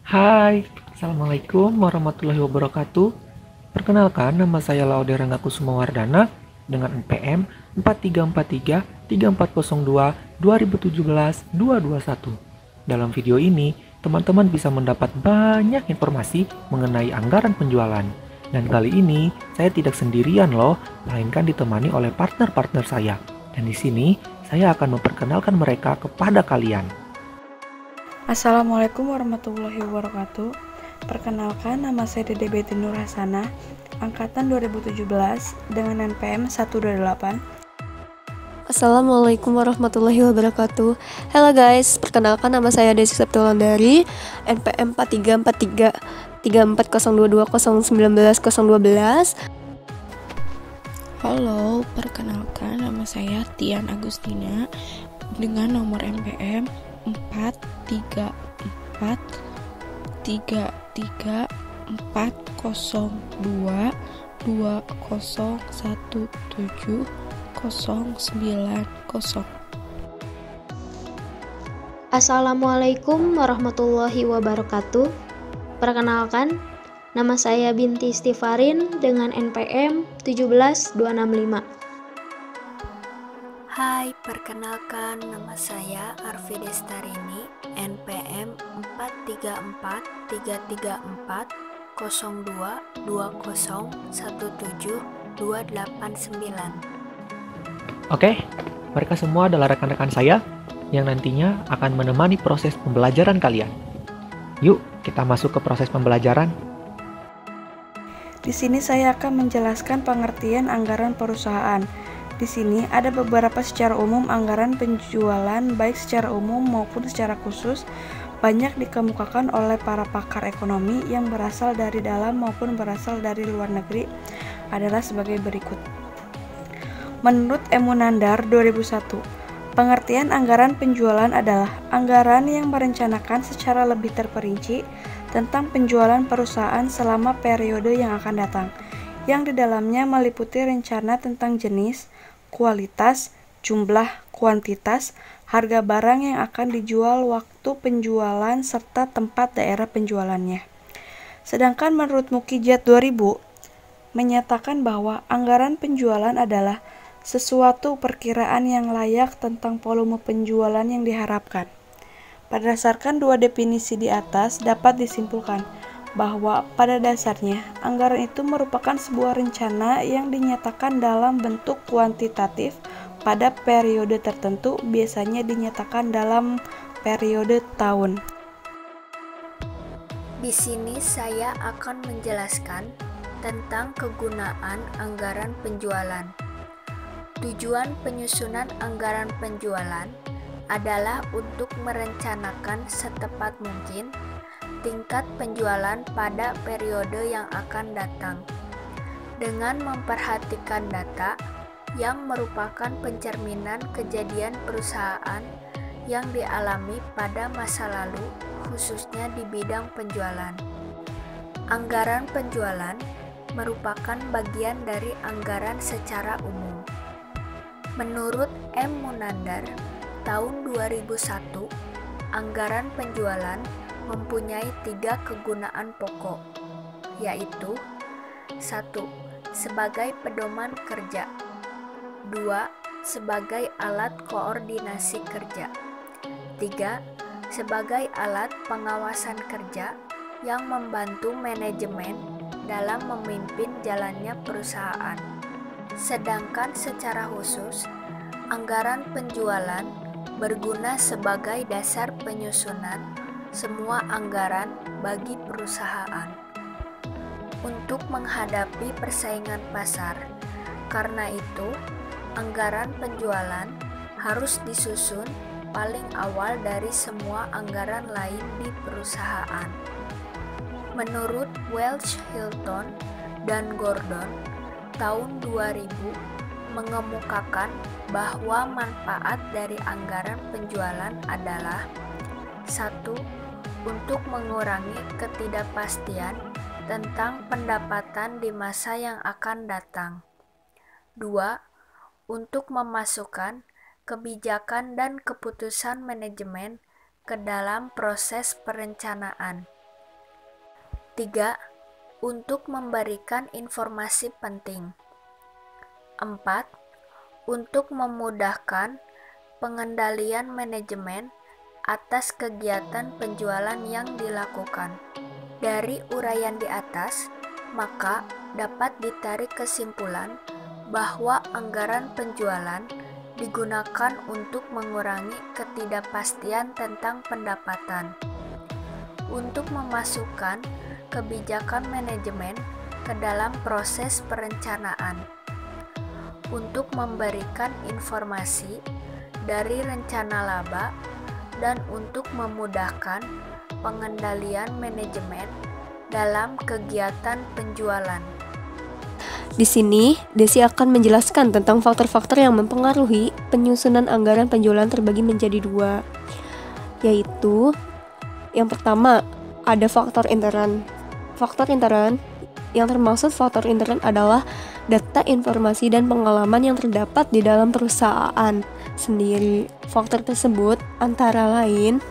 Hai, Assalamualaikum warahmatullahi wabarakatuh. Perkenalkan, nama saya Laude Ranggakusumawardana dengan NPM 4343-3402-2017-221. Dalam video ini, teman-teman bisa mendapat banyak informasi mengenai anggaran penjualan. Dan kali ini, saya tidak sendirian loh, melainkan ditemani oleh partner-partner saya. Dan di sini, saya akan memperkenalkan mereka kepada kalian. Assalamualaikum warahmatullahi wabarakatuh. Perkenalkan, nama saya Dede Betty Nur Hasanah, angkatan 2017 dengan NPM 128. Assalamualaikum warahmatullahi wabarakatuh. Halo guys, perkenalkan nama saya Desi Septulandari, NPM 4343 34022019 Halo, perkenalkan nama saya Tian Agustina dengan nomor NPM 43433401709. Assalamualaikum warahmatullahi wabarakatuh. Perkenalkan, nama saya Binti Stifarin dengan NPM 17265. Hai, perkenalkan nama saya Arfi Destarini, NPM 434334022017289. Oke, mereka semua adalah rekan-rekan saya yang nantinya akan menemani proses pembelajaran kalian. Yuk, kita masuk ke proses pembelajaran. Di sini saya akan menjelaskan pengertian anggaran perusahaan. Di sini ada beberapa secara umum anggaran penjualan, baik secara umum maupun secara khusus, banyak dikemukakan oleh para pakar ekonomi yang berasal dari dalam maupun berasal dari luar negeri adalah sebagai berikut. Menurut Emunandar 2001, pengertian anggaran penjualan adalah anggaran yang merencanakan secara lebih terperinci tentang penjualan perusahaan selama periode yang akan datang, yang di dalamnya meliputi rencana tentang jenis, kualitas, jumlah, kuantitas, harga barang yang akan dijual, waktu penjualan, serta tempat daerah penjualannya. Sedangkan menurut Mukijat 2000, menyatakan bahwa anggaran penjualan adalah sesuatu perkiraan yang layak tentang volume penjualan yang diharapkan. Berdasarkan dua definisi di atas, dapat disimpulkan bahwa pada dasarnya anggaran itu merupakan sebuah rencana yang dinyatakan dalam bentuk kuantitatif pada periode tertentu, biasanya dinyatakan dalam periode tahun. Di sini saya akan menjelaskan tentang kegunaan anggaran penjualan. Tujuan penyusunan anggaran penjualan adalah untuk merencanakan setepat mungkin tingkat penjualan pada periode yang akan datang, dengan memperhatikan data yang merupakan pencerminan kejadian perusahaan yang dialami pada masa lalu, khususnya di bidang penjualan. Anggaran penjualan merupakan bagian dari anggaran secara umum. Menurut M. Munandar, tahun 2001, anggaran penjualan mempunyai 3 kegunaan pokok, yaitu 1. Sebagai pedoman kerja, 2. Sebagai alat koordinasi kerja, 3. Sebagai alat pengawasan kerja yang membantu manajemen dalam memimpin jalannya perusahaan. Sedangkan secara khusus, anggaran penjualan berguna sebagai dasar penyusunan semua anggaran bagi perusahaan untuk menghadapi persaingan pasar. Karena itu, anggaran penjualan harus disusun paling awal dari semua anggaran lain di perusahaan. Menurut Welch, Hilton, dan Gordon, tahun 2000 mengemukakan bahwa manfaat dari anggaran penjualan adalah 1. Untuk mengurangi ketidakpastian tentang pendapatan di masa yang akan datang. 2. Untuk memasukkan kebijakan dan keputusan manajemen ke dalam proses perencanaan. 3. Untuk memberikan informasi penting. 4. Untuk memudahkan pengendalian manajemen atas kegiatan penjualan yang dilakukan. Dari uraian di atas, maka dapat ditarik kesimpulan bahwa anggaran penjualan digunakan untuk mengurangi ketidakpastian tentang pendapatan, untuk memasukkan kebijakan manajemen ke dalam proses perencanaan, untuk memberikan informasi dari rencana laba, dan untuk memudahkan pengendalian manajemen dalam kegiatan penjualan. Di sini, Desi akan menjelaskan tentang faktor-faktor yang mempengaruhi penyusunan anggaran penjualan terbagi menjadi 2, yaitu yang pertama, ada faktor intern. Faktor intern yang termaksud faktor intern adalah data, informasi, dan pengalaman yang terdapat di dalam perusahaan sendiri. Faktor tersebut antara lain,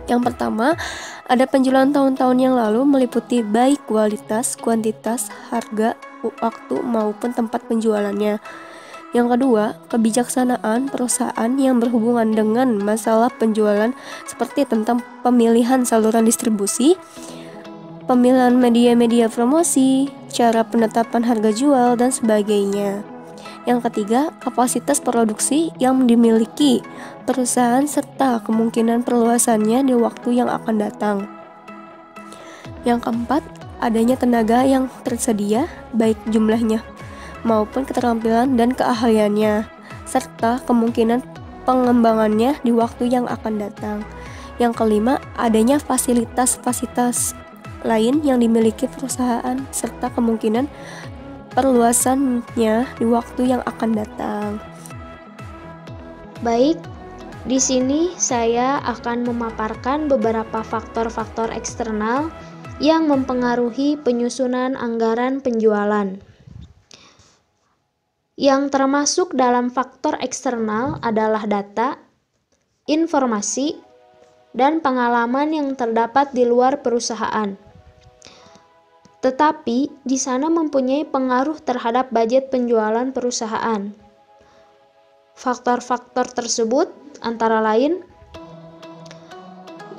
yang pertama, ada penjualan tahun-tahun yang lalu meliputi baik kualitas, kuantitas, harga, waktu, maupun tempat penjualannya. Yang kedua, kebijaksanaan perusahaan yang berhubungan dengan masalah penjualan seperti tentang pemilihan saluran distribusi, pemilihan media-media promosi, cara penetapan harga jual, dan sebagainya. Yang ketiga, kapasitas produksi yang dimiliki perusahaan serta kemungkinan perluasannya di waktu yang akan datang. Yang keempat, adanya tenaga yang tersedia, baik jumlahnya maupun keterampilan dan keahliannya, serta kemungkinan pengembangannya di waktu yang akan datang. Yang kelima, adanya fasilitas-fasilitas lain yang dimiliki perusahaan serta kemungkinan perluasannya di waktu yang akan datang. Baik, di sini saya akan memaparkan beberapa faktor-faktor eksternal yang mempengaruhi penyusunan anggaran penjualan. Yang termasuk dalam faktor eksternal adalah data, informasi, dan pengalaman yang terdapat di luar perusahaan. Tetapi di sana mempunyai pengaruh terhadap budget penjualan perusahaan. Faktor-faktor tersebut antara lain,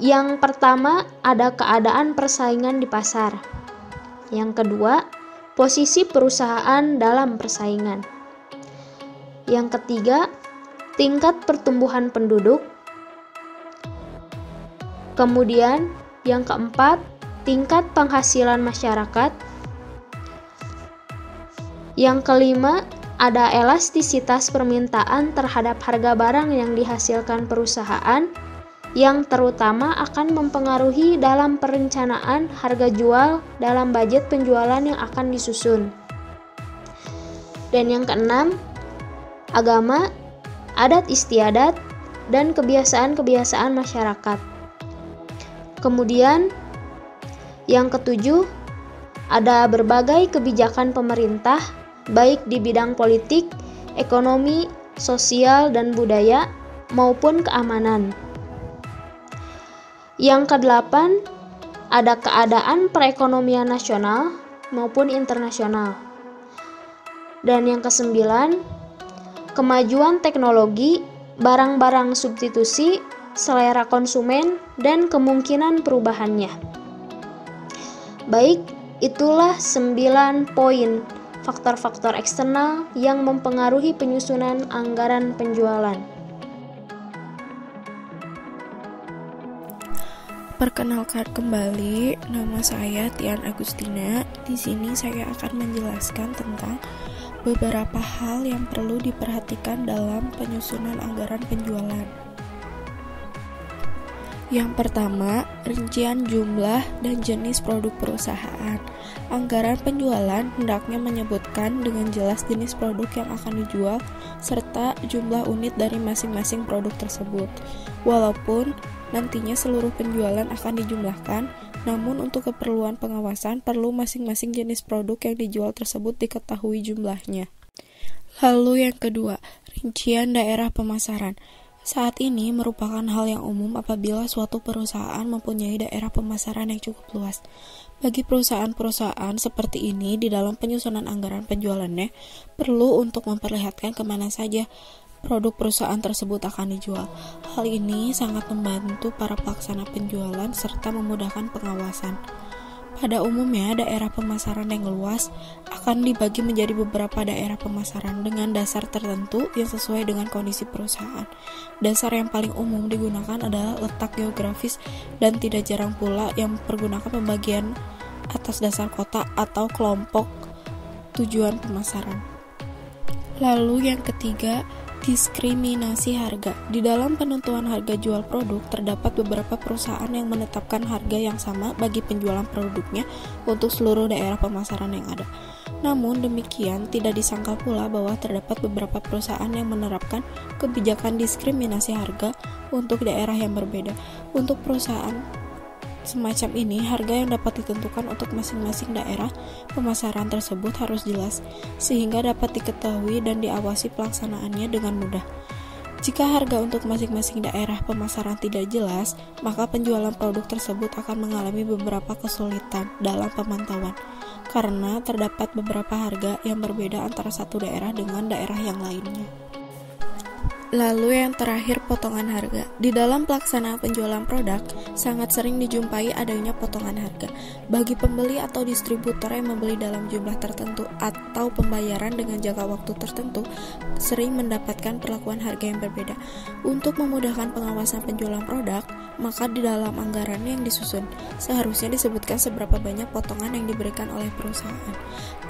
yang pertama ada keadaan persaingan di pasar. Yang kedua, posisi perusahaan dalam persaingan. Yang ketiga, tingkat pertumbuhan penduduk. Kemudian yang keempat, tingkat penghasilan masyarakat. Yang kelima, ada elastisitas permintaan terhadap harga barang yang dihasilkan perusahaan, yang terutama akan mempengaruhi dalam perencanaan harga jual dalam budget penjualan yang akan disusun. Dan yang keenam, agama, adat istiadat, dan kebiasaan-kebiasaan masyarakat. Kemudian yang ketujuh, ada berbagai kebijakan pemerintah, baik di bidang politik, ekonomi, sosial, dan budaya, maupun keamanan. Yang kedelapan, ada keadaan perekonomian nasional maupun internasional. Dan yang kesembilan, kemajuan teknologi, barang-barang substitusi, selera konsumen, dan kemungkinan perubahannya. Baik, itulah 9 poin faktor-faktor eksternal yang mempengaruhi penyusunan anggaran penjualan. Perkenalkan kembali, nama saya Tian Agustina. Di sini saya akan menjelaskan tentang beberapa hal yang perlu diperhatikan dalam penyusunan anggaran penjualan. Yang pertama, rincian jumlah dan jenis produk perusahaan. Anggaran penjualan hendaknya menyebutkan dengan jelas jenis produk yang akan dijual serta jumlah unit dari masing-masing produk tersebut. Walaupun nantinya seluruh penjualan akan dijumlahkan, namun untuk keperluan pengawasan perlu masing-masing jenis produk yang dijual tersebut diketahui jumlahnya. Lalu yang kedua, rincian daerah pemasaran. Saat ini merupakan hal yang umum apabila suatu perusahaan mempunyai daerah pemasaran yang cukup luas. Bagi perusahaan-perusahaan seperti ini, di dalam penyusunan anggaran penjualannya, perlu untuk memperlihatkan kemana saja produk perusahaan tersebut akan dijual. Hal ini sangat membantu para pelaksana penjualan serta memudahkan pengawasan. Pada umumnya, daerah pemasaran yang luas akan dibagi menjadi beberapa daerah pemasaran dengan dasar tertentu yang sesuai dengan kondisi perusahaan. Dasar yang paling umum digunakan adalah letak geografis dan tidak jarang pula yang mempergunakan pembagian atas dasar kota atau kelompok tujuan pemasaran. Lalu yang ketiga, diskriminasi harga. Di dalam penentuan harga jual produk, terdapat beberapa perusahaan yang menetapkan harga yang sama bagi penjualan produknya untuk seluruh daerah pemasaran yang ada. Namun demikian, tidak disangka pula bahwa terdapat beberapa perusahaan yang menerapkan kebijakan diskriminasi harga untuk daerah yang berbeda. Untuk perusahaan semacam ini, harga yang dapat ditentukan untuk masing-masing daerah pemasaran tersebut harus jelas, sehingga dapat diketahui dan diawasi pelaksanaannya dengan mudah. Jika harga untuk masing-masing daerah pemasaran tidak jelas, maka penjualan produk tersebut akan mengalami beberapa kesulitan dalam pemantauan, karena terdapat beberapa harga yang berbeda antara satu daerah dengan daerah yang lainnya. Lalu yang terakhir, potongan harga. Di dalam pelaksanaan penjualan produk, sangat sering dijumpai adanya potongan harga. Bagi pembeli atau distributor yang membeli dalam jumlah tertentu atau pembayaran dengan jangka waktu tertentu, sering mendapatkan perlakuan harga yang berbeda. Untuk memudahkan pengawasan penjualan produk, maka di dalam anggaran yang disusun, seharusnya disebutkan seberapa banyak potongan yang diberikan oleh perusahaan.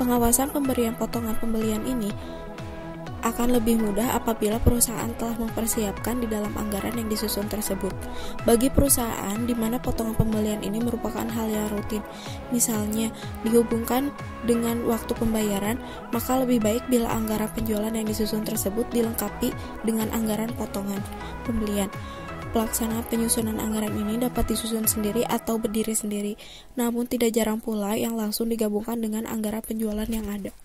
Pengawasan pemberian potongan pembelian ini akan lebih mudah apabila perusahaan telah mempersiapkan di dalam anggaran yang disusun tersebut. Bagi perusahaan di mana potongan pembelian ini merupakan hal yang rutin, misalnya dihubungkan dengan waktu pembayaran, maka lebih baik bila anggaran penjualan yang disusun tersebut dilengkapi dengan anggaran potongan pembelian. Pelaksanaan penyusunan anggaran ini dapat disusun sendiri atau berdiri sendiri, namun tidak jarang pula yang langsung digabungkan dengan anggaran penjualan yang ada.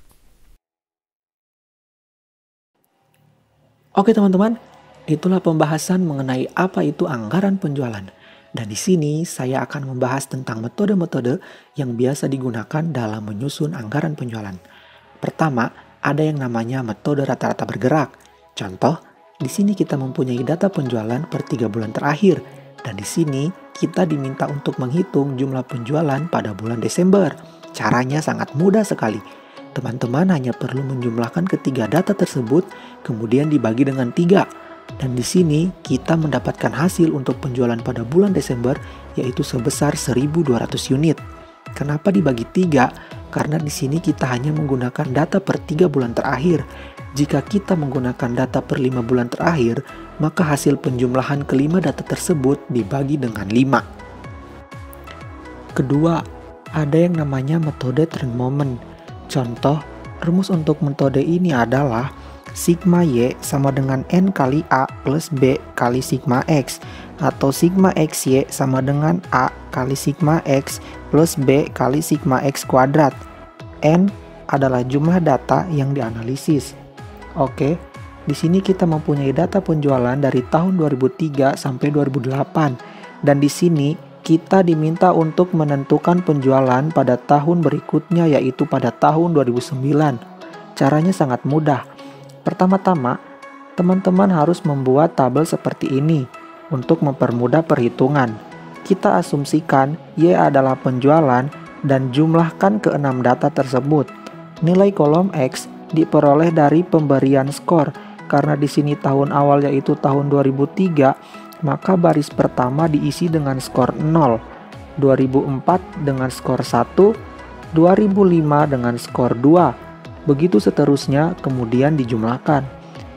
Oke teman-teman, itulah pembahasan mengenai apa itu anggaran penjualan. Dan di sini saya akan membahas tentang metode-metode yang biasa digunakan dalam menyusun anggaran penjualan. Pertama, ada yang namanya metode rata-rata bergerak. Contoh, di sini kita mempunyai data penjualan per 3 bulan terakhir. Dan di sini kita diminta untuk menghitung jumlah penjualan pada bulan Desember. Caranya sangat mudah sekali. Teman-teman hanya perlu menjumlahkan ketiga data tersebut, kemudian dibagi dengan 3. Dan di sini kita mendapatkan hasil untuk penjualan pada bulan Desember, yaitu sebesar 1.200 unit. Kenapa dibagi 3? Karena di sini kita hanya menggunakan data per 3 bulan terakhir. Jika kita menggunakan data per 5 bulan terakhir, maka hasil penjumlahan kelima data tersebut dibagi dengan 5. Kedua, ada yang namanya metode trend moment. Contoh, rumus untuk metode ini adalah sigma Y sama dengan N kali A plus B kali sigma X, atau sigma XY sama dengan A kali sigma X plus B kali sigma X kuadrat. N adalah jumlah data yang dianalisis. Oke, di sini kita mempunyai data penjualan dari tahun 2003 sampai 2008, dan di sini kita diminta untuk menentukan penjualan pada tahun berikutnya, yaitu pada tahun 2009. Caranya sangat mudah. Pertama-tama, teman-teman harus membuat tabel seperti ini untuk mempermudah perhitungan. Kita asumsikan Y adalah penjualan dan jumlahkan ke 6 data tersebut. Nilai kolom X diperoleh dari pemberian skor. Karena di sini tahun awal yaitu tahun 2003, maka baris pertama diisi dengan skor 0, 2004 dengan skor 1, 2005 dengan skor 2, begitu seterusnya kemudian dijumlahkan.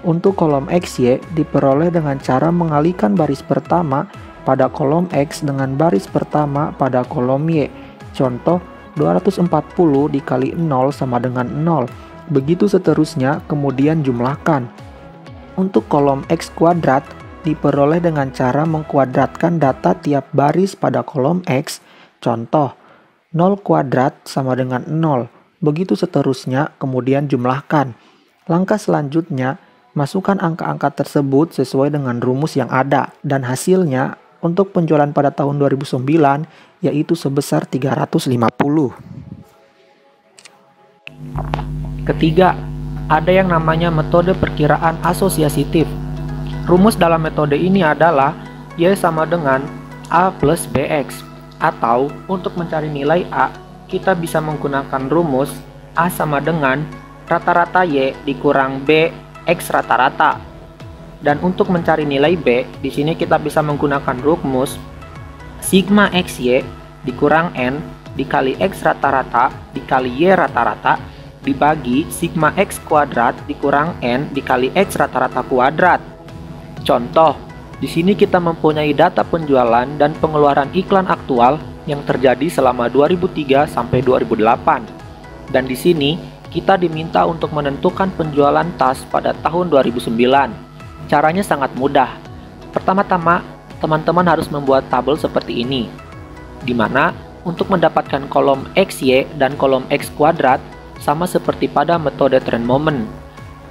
Untuk kolom XY diperoleh dengan cara mengalihkan baris pertama pada kolom X dengan baris pertama pada kolom Y. Contoh, 240 dikali 0 sama dengan 0, begitu seterusnya kemudian jumlahkan. Untuk kolom X kuadrat diperoleh dengan cara mengkuadratkan data tiap baris pada kolom X. Contoh, 0 kuadrat sama dengan 0. Begitu seterusnya, kemudian jumlahkan. Langkah selanjutnya, Masukkan angka-angka tersebut sesuai dengan rumus yang ada dan hasilnya untuk penjualan pada tahun 2009 yaitu sebesar 350. Ketiga, ada yang namanya metode perkiraan asosiatif. Rumus dalam metode ini adalah Y sama dengan A plus BX. Atau untuk mencari nilai A, kita bisa menggunakan rumus A sama dengan rata-rata Y dikurang B X rata-rata. Dan untuk mencari nilai B, di sini kita bisa menggunakan rumus sigma XY dikurang N dikali X rata-rata dikali Y rata-rata dibagi sigma X kuadrat dikurang N dikali X rata-rata kuadrat. Contoh, di sini kita mempunyai data penjualan dan pengeluaran iklan aktual yang terjadi selama 2003 sampai 2008. Dan di sini kita diminta untuk menentukan penjualan tas pada tahun 2009. Caranya sangat mudah. Pertama-tama, teman-teman harus membuat tabel seperti ini, di mana untuk mendapatkan kolom XY dan kolom X kuadrat sama seperti pada metode trend moment.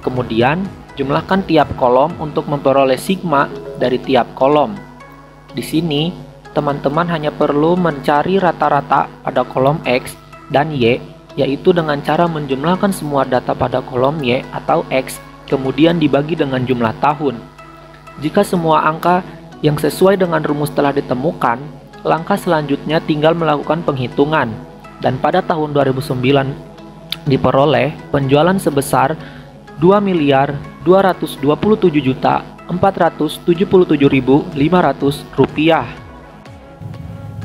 Kemudian, jumlahkan tiap kolom untuk memperoleh sigma dari tiap kolom. Di sini, teman-teman hanya perlu mencari rata-rata pada kolom X dan Y, yaitu dengan cara menjumlahkan semua data pada kolom Y atau X, kemudian dibagi dengan jumlah tahun. Jika semua angka yang sesuai dengan rumus telah ditemukan, langkah selanjutnya tinggal melakukan penghitungan. Dan pada tahun 2009 diperoleh penjualan sebesar 2.227.477.500 rupiah.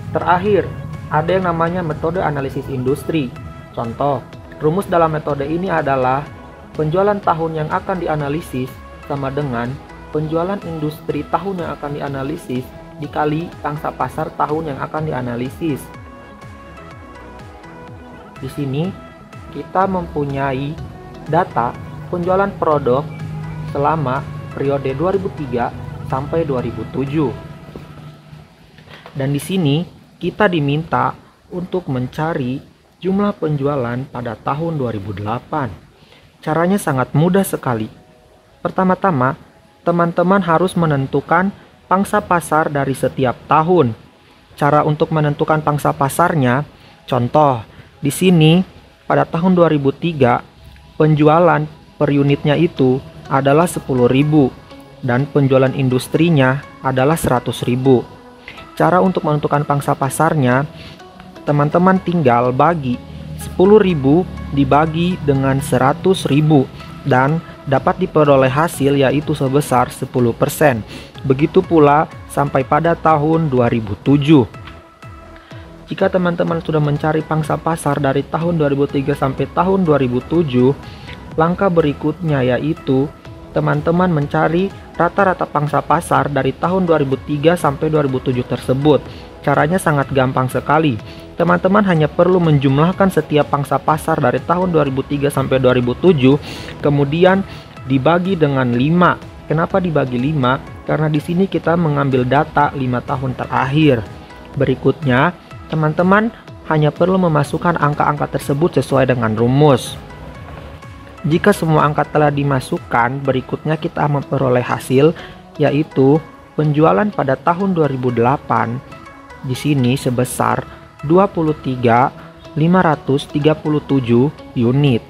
Terakhir, ada yang namanya metode analisis industri. Contoh, rumus dalam metode ini adalah penjualan tahun yang akan dianalisis sama dengan penjualan industri tahun yang akan dianalisis dikali pangsa pasar tahun yang akan dianalisis. Di sini kita mempunyai data penjualan produk selama periode 2003 sampai 2007. Dan di sini kita diminta untuk mencari jumlah penjualan pada tahun 2008. Caranya sangat mudah sekali. Pertama-tama, teman-teman harus menentukan pangsa pasar dari setiap tahun. Cara untuk menentukan pangsa pasarnya, contoh, di sini pada tahun 2003, penjualan per unitnya itu adalah 10.000 dan penjualan industrinya adalah 100.000. Cara untuk menentukan pangsa pasarnya, teman-teman tinggal bagi 10.000 dibagi dengan 100.000 dan dapat diperoleh hasil yaitu sebesar 10%. Begitu pula sampai pada tahun 2007. Jika teman-teman sudah mencari pangsa pasar dari tahun 2003 sampai tahun 2007, langkah berikutnya yaitu teman-teman mencari rata-rata pangsa pasar dari tahun 2003 sampai 2007 tersebut. Caranya sangat gampang sekali. Teman-teman hanya perlu menjumlahkan setiap pangsa pasar dari tahun 2003 sampai 2007, kemudian dibagi dengan 5. Kenapa dibagi 5? Karena di sini kita mengambil data 5 tahun terakhir. Berikutnya, teman-teman hanya perlu memasukkan angka-angka tersebut sesuai dengan rumus. Jika semua angka telah dimasukkan, berikutnya kita memperoleh hasil yaitu penjualan pada tahun 2008 di sini sebesar 23.537 unit.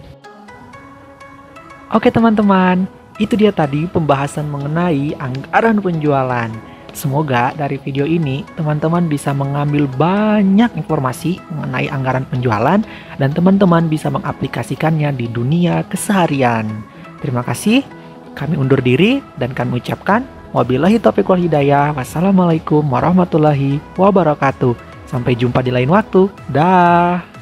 Oke teman-teman, itu dia tadi pembahasan mengenai anggaran penjualan. Semoga dari video ini teman-teman bisa mengambil banyak informasi mengenai anggaran penjualan dan teman-teman bisa mengaplikasikannya di dunia keseharian. Terima kasih, kami undur diri dan kami ucapkan wabillahi taufiq wal hidayah. Wassalamualaikum warahmatullahi wabarakatuh. Sampai jumpa di lain waktu. Dah.